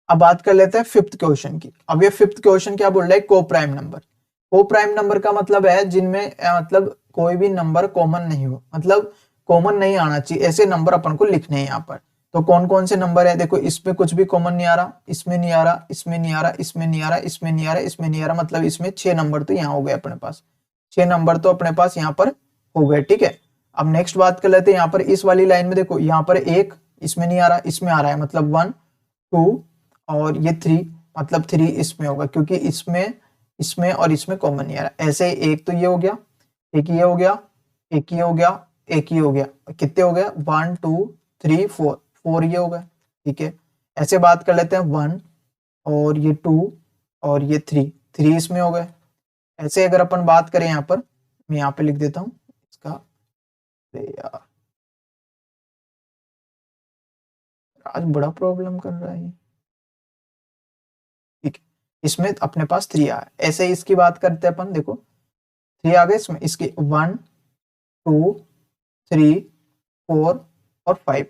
अब बात कर लेते हैं फिफ्थ क्वेश्चन की। अब ये फिफ्थ क्वेश्चन क्या बोल रहा है? को प्राइम नंबर। को प्राइम नंबर का मतलब है जिनमें मतलब कोई भी नंबर कॉमन नहीं हो, मतलब कॉमन नहीं आना चाहिए, ऐसे नंबर अपन को लिखने हैं यहाँ पर। तो कौन कौन से नंबर है? देखो, इसमें कुछ भी कॉमन नहीं आ रहा, इसमें नहीं आ रहा, इसमें नहीं आ रहा, इसमें नहीं आ रहा, इसमें नहीं आ रहा, इसमें नहीं आ रहा, मतलब इसमें 6 नंबर तो यहाँ हो गए अपने पास। 6 नंबर तो अपने पास यहाँ पर हो गए। ठीक है, अब नेक्स्ट बात कर लेते हैं यहाँ पर इस वाली लाइन में। देखो यहाँ पर एक इसमें नहीं आ रहा, इसमें आ रहा है, मतलब 1 2 और ये 3, मतलब 3 इसमें होगा क्योंकि इसमें इसमें और इसमें कॉमन नहीं आ रहा। ऐसे एक तो ये हो गया, एक ये हो गया, एक ये हो गया, एक ये हो गया, कितने हो गए? 1 2 3 4, 4 ये हो गए। ठीक है, ऐसे बात कर लेते हैं 1 और ये 2 और ये 3, 3 इसमें हो गए। ऐसे अगर अपन बात करें यहाँ पर, मैं यहाँ पे लिख देता हूँ इसका, यार आज बड़ा प्रॉब्लम कर रहा है। ठीक है, इसमें अपने पास 3 आया। ऐसे इसकी बात करते हैं अपन, देखो 3 आ गए इसमें, इसकी 1 2 3 4 और 5,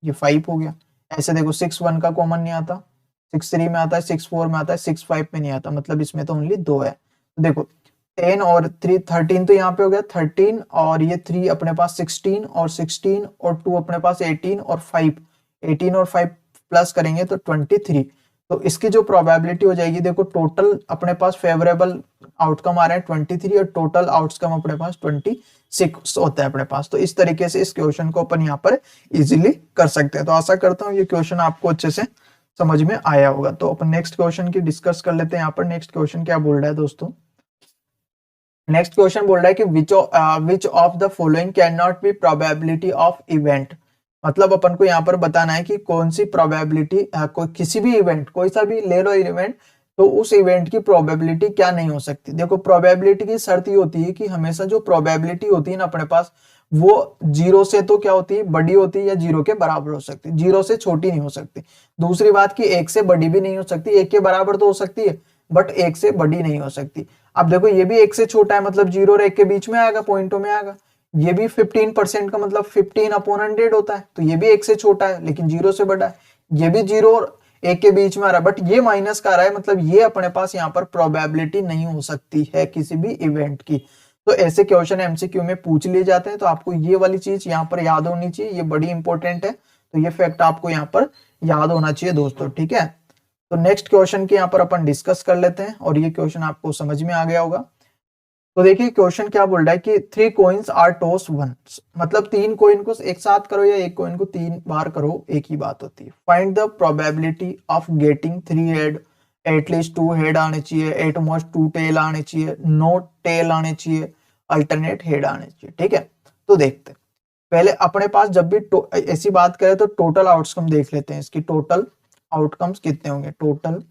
ये 5 हो गया। ऐसे देखो 6 1 का कॉमन नहीं आता, 6 3 में आता है, 6 4 में आता है, 6 5 में नहीं आता, मतलब इसमें तो ओनली 2 है। तो देखो 10 और 3 13 तो यहाँ पे हो गया 13 और ये 3 अपने पास 16 और 16 और 2 अपने पास 18 और 5 18 और 5 प्लस करेंगे तो 23। तो इसकी जो प्रोबेबिलिटी हो जाएगी, देखो टोटल अपने पास फेवरेबल आउटकम आ रहा है 23 और टोटल आउटकम अपने पास 26 होता है अपने पास। तो इस तरीके से इस क्वेश्चन को अपन यहाँ पर इजीली कर सकते हैं। तो आशा करता हूँ ये क्वेश्चन आपको अच्छे से समझ में आया होगा। तो अपन नेक्स्ट क्वेश्चन की डिस्कस कर लेते हैं। यहाँ पर नेक्स्ट क्वेश्चन क्या बोल रहा है दोस्तों? नेक्स्ट क्वेश्चन बोल रहा है कि which of the following can not be probability of event. मतलब अपन को यहाँ पर बताना है कि कौन सी प्रोबेबिलिटी, कोई किसी भी इवेंट, कोई सा भी ले लो इवेंट, तो उस इवेंट की प्रोबेबिलिटी क्या नहीं हो सकती। देखो प्रोबेबिलिटी की शर्त ये होती है कि हमेशा जो प्रोबेबिलिटी होती है ना अपने पास, वो 0 से तो क्या होती है? बड़ी होती है, या 0 के बराबर हो सकती है, 0 से छोटी नहीं हो सकती। दूसरी बात की 1 से बड़ी भी नहीं हो सकती, 1 के बराबर तो हो सकती है बट 1 से बड़ी नहीं हो सकती। अब देखो ये भी 1 से छोटा है, मतलब 0 और 1 के बीच में आएगा, पॉइंटों में आएगा। ये भी 15% का मतलब 15/100 होता है, तो ये भी 1 से छोटा है लेकिन 0 से बड़ा है। ये भी 0 और 1 के बीच में आ रहा है बट ये माइनस का आ रहा है, मतलब ये अपने पास यहाँ पर प्रोबेबिलिटी नहीं हो सकती है किसी भी इवेंट की। तो ऐसे क्वेश्चन एमसीक्यू में पूछ लिए जाते हैं, तो आपको ये वाली चीज यहाँ पर याद होनी चाहिए, ये बड़ी इंपॉर्टेंट है। तो ये फैक्ट आपको यहाँ पर याद होना चाहिए दोस्तों। ठीक है, तो नेक्स्ट क्वेश्चन के यहाँ पर अपन डिस्कस कर लेते हैं और ये क्वेश्चन आपको समझ में आ गया होगा। तो देखिए क्वेश्चन क्या बोल रहा है कि 3 coins आर टॉस वंस, मतलब 3 कोइन को एक साथ करो या 1 कोइन को 3 बार करो, एक ही बात होती है। Find the probability of getting 3 head, at least 2 head आने चाहिए, एट मोस्ट 2 टेल आने चाहिए, नो टेल आने चाहिए, अल्टरनेट हेड आने चाहिए। ठीक है, तो देखते हैं पहले अपने पास जब भी ऐसी बात करें तो टोटल आउटकम देख लेते हैं। इसकी टोटल आउटकम्स कितने होंगे? Total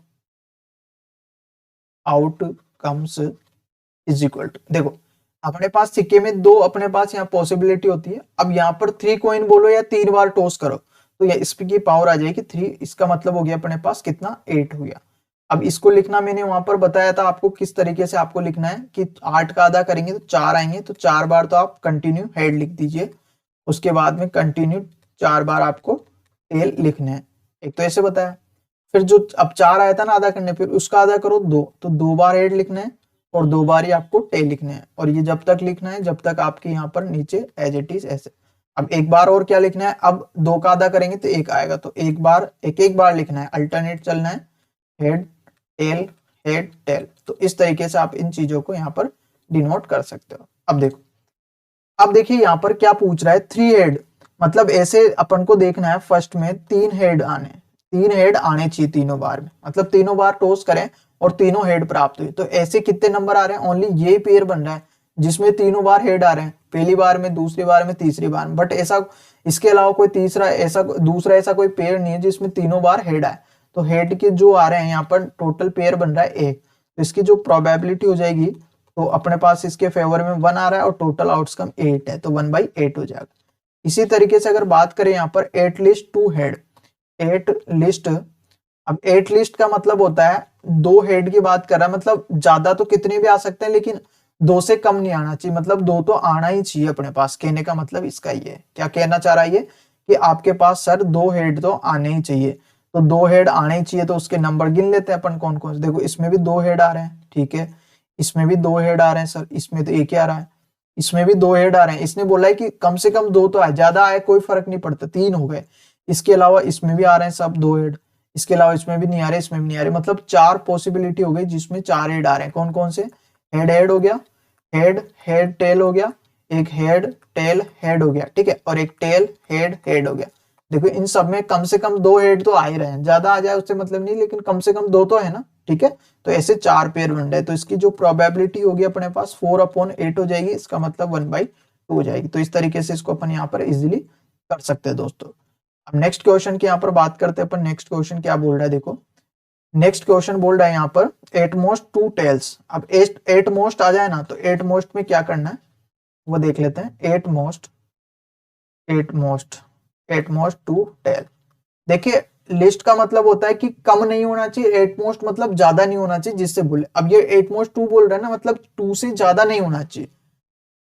outcomes is equal to, देखो अपने पास सिक्के में 2 अपने पास यहाँ पॉसिबिलिटी होती है। अब यहाँ पर 3 कॉइन बोलो या 3 बार टॉस करो तो ये इसकी पावर आ जाएगी 3, इसका मतलब हो गया अपने पास कितना? 8 हो गया। अब इसको लिखना मैंने वहां पर बताया था आपको किस तरीके से आपको लिखना है कि 8 का आधा करेंगे तो 4 आएंगे, तो 4 बार तो आप कंटिन्यू हेड लिख दीजिए, उसके बाद में कंटिन्यू 4 बार आपको टेल लिखना है। एक तो ऐसे बताया, फिर जो अब 4 आया था ना आधा करने, फिर उसका आधा करो 2, तो 2 बार हेड लिखना है और 2 बार ही आपको टेल लिखना है। और ये जब तक लिखना है जब तक आपके यहाँ पर नीचे एज इट इज ऐसे। अब एक बार और क्या लिखना है? अब 2 का आधा करेंगे तो 1 आएगा, तो एक बार लिखना है, अल्टरनेट चलना है, हेड टेल हेड टेल। तो इस तरीके से आप इन चीजों को यहाँ पर डिनोट कर सकते हो। अब देखो, अब देखिए यहाँ पर क्या पूछ रहा है? 3 हेड, मतलब ऐसे अपन को देखना है फर्स्ट में 3 हेड आने चाहिए तीनों बार में, मतलब तीनों बार टॉस करें और तीनों हेड प्राप्त हुई। तो ऐसे कितने नंबर आ रहे हैं? ओनली ये पेयर बन रहा है जिसमें तीनों बार हेड आ रहे हैं, पहली बार में, दूसरी बार में, तीसरी बार में। बट ऐसा इसके अलावा कोई दूसरा ऐसा कोई पेयर नहीं है जिसमें तीनों बार हेड आए। तो हेड के जो आ रहे हैं यहाँ पर टोटल पेयर बन रहा है 1, तो इसकी जो प्रोबेबिलिटी हो जाएगी, तो अपने पास इसके फेवर में 1 आ रहा है और टोटल आउटकम 8 है, तो 1/8 हो जाएगा। इसी तरीके से अगर बात करें यहाँ पर एट लिस्ट 2 हेड, अब 8 लिस्ट का मतलब होता है 2 हेड की बात कर रहा है, मतलब ज्यादा तो कितने भी आ सकते हैं लेकिन 2 से कम नहीं आना चाहिए, मतलब 2 तो आना ही चाहिए अपने पास। कहने का मतलब इसका ही है, क्या कहना चाह रहा है ये कि आपके पास सर 2 हेड तो आने ही चाहिए। तो 2 हेड आने ही चाहिए, तो उसके नंबर गिन लेते हैं अपन कौन कौन से। देखो इसमें भी 2 हेड आ रहे हैं, ठीक है, इसमें भी 2 हेड आ रहे हैं सर, इसमें तो एक ही आ रहा है, इसमें भी 2 हेड आ रहे हैं। इसने बोला है कि कम से कम 2 तो आए, ज्यादा आए कोई फर्क नहीं पड़ता, 3 हो गए। इसके अलावा इसमें भी आ रहे हैं सब 2 हेड, इसके अलावा इसमें भी नहीं आ रहे, इसमें भी नहीं आ रहे, मतलब 4 पॉसिबिलिटी हो गई जिसमें 4 हेड आ रहे हैं। कौन कौन से? हेड हेड हो गया, हेड हेड टेल हो गया, एक हेड टेल हेड हो गया, ठीक है, और एक टेल हेड हेड हो गया। देखो इन सब में कम से कम 2 हेड तो आ ही रहे हैं, ज्यादा आ जाए उससे मतलब नहीं, लेकिन कम से कम 2 तो है ना, ठीक है। तो ऐसे 4 पेयर बन रहे हैं, तो इसकी जो प्रोबेबिलिटी होगी अपने पास 4/8 हो जाएगी, इसका मतलब 1/2 हो जाएगी। तो इस तरीके से इसको अपन यहाँ पर इजिली कर सकते हैं दोस्तों। अब नेक्स्ट क्वेश्चन की यहाँ पर बात करते हैं अपन। नेक्स्ट क्वेश्चन क्या बोल रहा है, देखो नेक्स्ट क्वेश्चन बोल रहा है यहाँ पर एट मोस्ट 2 टेल्स। अब एट मोस्ट आ जाए ना, तो एट मोस्ट में क्या करना है वो देख लेते हैं। At most 2 tail. देखिए लिस्ट का मतलब होता है कि कम नहीं होना चाहिए, एट मोस्ट मतलब ज्यादा नहीं होना चाहिए जिससे बोले। अब ये एट मोस्ट 2 बोल रहा है ना, मतलब 2 से ज्यादा नहीं होना चाहिए,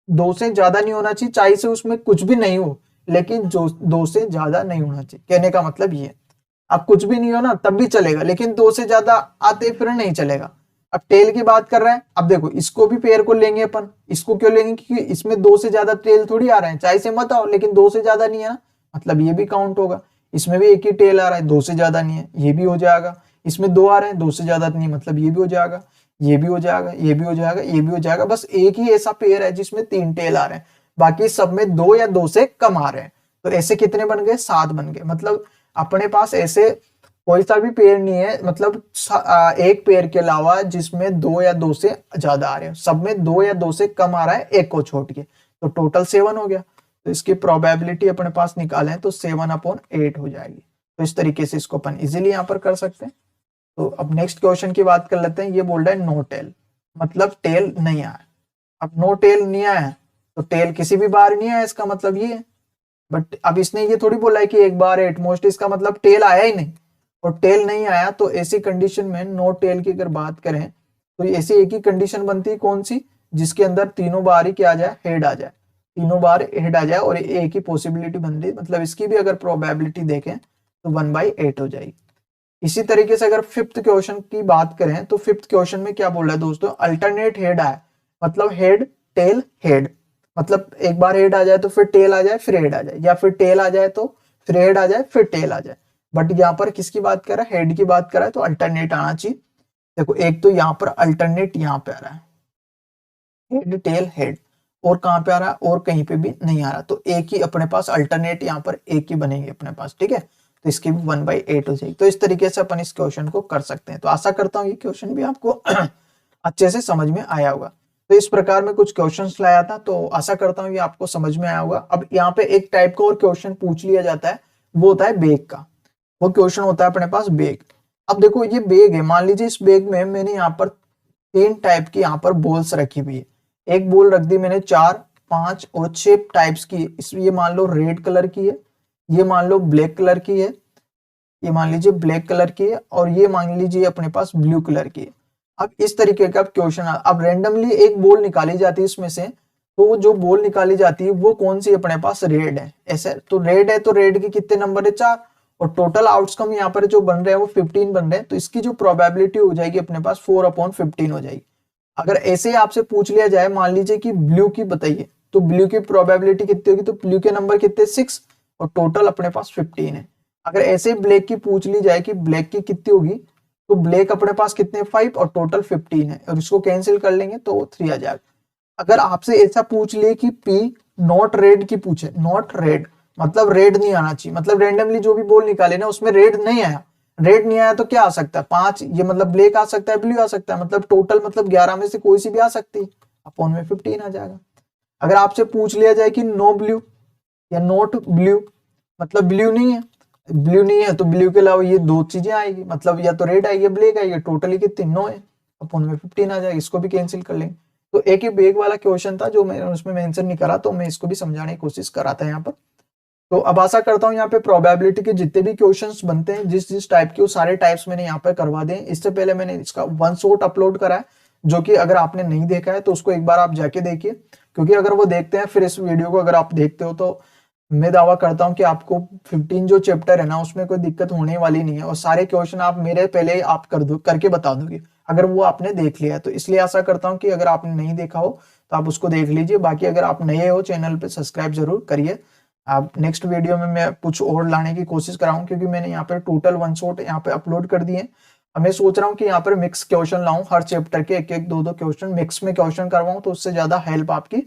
2 से ज्यादा नहीं होना चाहिए, चाहे से उसमें कुछ भी नहीं हो, लेकिन जो 2 से ज्यादा नहीं होना चाहिए। कहने का मतलब ये, अब कुछ भी नहीं हो ना तब भी चलेगा, लेकिन 2 से ज्यादा आते फिर नहीं चलेगा। अब टेल की बात कर रहा है, अब देखो इसको भी पेयर को लेंगे अपन। इसको क्यों लेंगे? क्योंकि इसमें 2 से ज्यादा टेल थोड़ी आ रहे हैं, चाहे से मत आओ, लेकिन 2 से ज्यादा नहीं है ना, मतलब ये भी काउंट होगा। इसमें भी एक ही टेल आ रहा है, 2 से ज्यादा नहीं है, ये भी हो जाएगा। इसमें 2 आ रहे हैं, 2 से ज्यादा नहीं, मतलब ये भी हो जाएगा, ये भी हो जाएगा, ये भी हो जाएगा, ये भी हो जाएगा। बस एक ही ऐसा पेयर है जिसमें 3 टेल आ रहे हैं, बाकी सब में 2 या 2 से कम आ रहे हैं। तो ऐसे कितने बन गए? 7 बन गए। मतलब अपने पास ऐसे कोई सा भी पेयर नहीं है, मतलब एक पेयर के अलावा जिसमें 2 या 2 से ज्यादा आ रहे हैं, सब में 2 या 2 से कम आ रहा है एक को छोड़ के, तो टोटल 7 हो गया। तो इसकी प्रोबेबिलिटी अपने पास निकालें तो 7/8 हो जाएगी। तो इस तरीके से इसको अपन इजीली यहाँ पर कर सकते हैं। तो अब नेक्स्ट क्वेश्चन की बात कर लेते हैं। ये बोल रहा है नो टेल, मतलब टेल नहीं आया। अब नो टेल नहीं आया तो टेल किसी भी बार नहीं आया, इसका मतलब ये है। बट अब इसने ये थोड़ी बोला है कि एक बार एट मोस्ट, इसका मतलब टेल आया ही नहीं, और टेल नहीं आया। तो ऐसी कंडीशन में नो टेल की अगर बात करें तो ऐसी एक ही कंडीशन बनती है, कौन सी? जिसके अंदर तीनों बार ही क्या आ जाए? हेड आ जाए, तीनों बार हेड आ जाए, और एक ही पॉसिबिलिटी बनती है। मतलब इसकी भी अगर प्रोबेबिलिटी देखें तो 1/8 हो जाएगी। इसी तरीके से अगर फिफ्थ क्वेश्चन की बात करें तो फिफ्थ क्वेश्चन में क्या बोल रहा है दोस्तों? अल्टरनेट हेड आया, मतलब हेड टेल हेड, मतलब एक बार हेड आ जाए तो फिर टेल आ जाए, फिर हेड आ जाए, या फिर टेल आ जाए तो फिर हेड आ जाए, फिर टेल आ जाए। बट यहाँ पर किसकी बात कर रहा है? हेड की बात कर रहा है, तो अल्टरनेट आना चाहिए। देखो एक तो यहाँ पर अल्टरनेट यहाँ पे आ रहा है, हेड टेल हेड, और कहाँ पे आ रहा है? और कहीं पे भी नहीं आ रहा। तो एक ही अपने पास अल्टरनेट यहाँ पर एक ही बनेगी अपने पास, ठीक है। तो इसकी भी 1/8 हो जाएगी। तो इस तरीके से अपन इस क्वेश्चन को कर सकते हैं। तो आशा करता हूँ ये क्वेश्चन भी आपको अच्छे से समझ में आया होगा। तो इस प्रकार में कुछ क्वेश्चंस लाया था, तो आशा करता हूँ ये आपको समझ में आया होगा। अब यहाँ पे एक टाइप का और क्वेश्चन पूछ लिया जाता है, वो होता है बेग का। वो क्वेश्चन होता है अपने पास बेग। अब देखो ये बेग है, मान लीजिए इस बेग में मैंने यहाँ पर 3 टाइप की यहाँ पर बॉल्स रखी हुई है। एक बॉल रख दी मैंने 4, 5 और 6 टाइप्स की। ये मान लो रेड कलर की है, ये मान लो ब्लैक कलर की है, ये मान लीजिए ब्लैक कलर की है, और ये मान लीजिए अपने पास ब्लू कलर की है। अब इस तरीके का क्वेश्चन, अब रेंडमली एक बॉल निकाली जाती है इसमें से, तो जो बॉल निकाली जाती है वो कौन सी अपने पास? रेड है। ऐसे तो रेड है, तो रेड के कितने नंबर है? 4, और टोटल आउटकम यहाँ पर जो बन रहे हैं वो 15 बन रहे हैं। तो इसकी जो प्रोबेबिलिटी हो जाएगी अपने पास 4/15 हो जाएगी। अगर ऐसे ही आपसे पूछ लिया जाए, मान लीजिए कि ब्लू की बताइए, तो ब्लू की प्रोबेबिलिटी कितनी होगी? तो ब्लू के नंबर कितने? 6, और टोटल अपने पास 15 है। अगर ऐसे ही ब्लैक की पूछ ली जाए कि ब्लैक की कितनी होगी, तो ब्लैक अपने पास कितने? 5, और टोटल 15 है, और इसको कैंसिल कर लेंगे तो 3 आ जाएगा। अगर आपसे ऐसा पूछ लिए कि पी नॉट रेड की पूछे, नॉट रेड मतलब रेड नहीं आना चाहिए, मतलब रेंडमली जो भी बॉल निकाले ना उसमें रेड नहीं आया, रेड नहीं आया तो क्या आ सकता है? 5, ये मतलब ब्लैक आ सकता है, ब्लू आ सकता है, मतलब टोटल मतलब 11 में से कोई सी भी आ सकती है, अपॉन में 15 आ जाएगा। अगर आपसे पूछ लिया जाए कि नो ब्लू या नॉट ब्लू, मतलब ब्लू नहीं है, ब्लू नहीं है तो ब्लू के अलावा ये 2 चीजें आएगी, मतलब या तो रेड आएगी या ब्लैक आएगी, टोटली कितनी? 9 है, अपॉन में 15 आ जाएगा। इसको भी कैंसिल कर लेंगे। तो एक ही बेग वाला क्वेश्चन था जो मैंने उसमें मेंशन नहीं करा, तो मैं इसको भी समझाने की कोशिश कर रहा था यहाँ पर। तो अब आशा करता हूँ यहाँ पे प्रोबेबिलिटी के जितने भी क्वेश्चंस बनते हैं जिस जिस टाइप के, वो सारे टाइप्स मैंने यहाँ पे करवा दिए। इससे पहले मैंने इसका वन शॉट अपलोड करा है, जो कि अगर आपने नहीं देखा है तो उसको एक बार आप जाके देखिए, क्योंकि अगर वो देखते हैं फिर इस वीडियो को अगर आप देखते हो तो मैं दावा करता हूँ कि आपको 15 जो चैप्टर है ना उसमें कोई दिक्कत होने वाली नहीं है, और सारे क्वेश्चन आप मेरे पहले आप करके बता दोगे अगर वो आपने देख लिया है। तो इसलिए आशा करता हूँ कि अगर आपने नहीं देखा हो तो आप उसको देख लीजिए। बाकी अगर आप नए हो चैनल पे सब्सक्राइब जरूर करिए। आप नेक्स्ट वीडियो में मैं कुछ और लाने की कोशिश कराऊं, क्योंकि मैंने यहाँ पर टोटल वन शॉट यहाँ पे अपलोड कर दिए। अब मैं सोच रहा हूँ कि यहाँ पर मिक्स क्वेश्चन लाऊं, हर चैप्टर के एक एक दो दो क्वेश्चन मिक्स में क्वेश्चन करवाऊं, तो उससे ज्यादा हेल्प आपकी